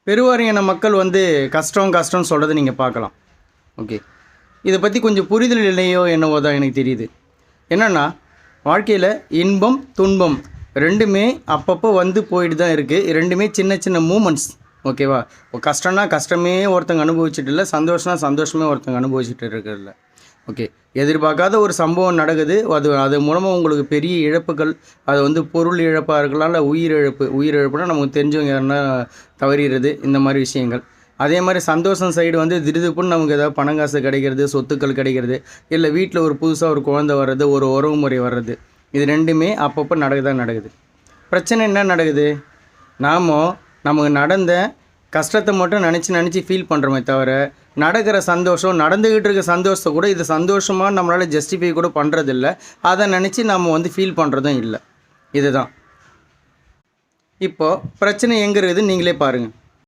பெருவாரியான மக்கள் கஷ்டம் கஷ்டம்னு சொல்கிறத நீங்கள் பார்க்கலாம். ஓகே, இதை பற்றி கொஞ்சம் புரிதல் இல்லையோ என்னவோ தான் எனக்கு தெரியுது. என்னென்னா, வாழ்க்கையில் இன்பம் துன்பம் ரெண்டுமே அப்பப்போ போயிட்டு தான் இருக்குது. ரெண்டுமே சின்ன சின்ன மூமெண்ட்ஸ். ஓகேவா? கஷ்டம்னா கஷ்டமே ஒருத்தங்க அனுபவிச்சுட்டு இல்லை, சந்தோஷம்னா சந்தோஷமே ஒருத்தங்க அனுபவிச்சுட்டு இருக்கிறதில்ல. ஓகே, எதிர்பார்க்காத ஒரு சம்பவம் நடக்குது. அது மூலமாக உங்களுக்கு பெரிய இழப்புகள், அது பொருள் இழப்பாக இருக்கலாம், இல்லை உயிரிழப்புனா நமக்கு தெரிஞ்சவங்க யாருன்னா தவறிடுறது, இந்த மாதிரி விஷயங்கள். அதே மாதிரி சந்தோஷம் சைடு திடுதுப்புன்னு நமக்கு ஏதாவது பணம் காசு கிடைக்கிறது, சொத்துக்கள் கிடைக்கிறது, இல்லை வீட்டில் ஒரு புதுசாக ஒரு குழந்தை வர்றது, ஒரு உறவு முறை வர்றது, இது ரெண்டுமே அப்பப்போ நடக்குது. பிரச்சனை என்ன நடக்குது? நமக்கு நடந்த கஷ்டத்தை மட்டும் நினச்சி ஃபீல் பண்ணுறோமே தவிர, நடக்கிற சந்தோஷம், நடந்துக்கிட்டு இருக்க சந்தோஷத்தை கூட இது சந்தோஷமாக நம்மளால் ஜஸ்டிஃபை கூட பண்ணுறதில்ல. அதை நினச்சி நம்ம ஃபீல் பண்ணுறதும் இல்லை. இதுதான் இப்போது பிரச்சனை எங்கே இருக்குதுன்னு நீங்களே பாருங்கள்.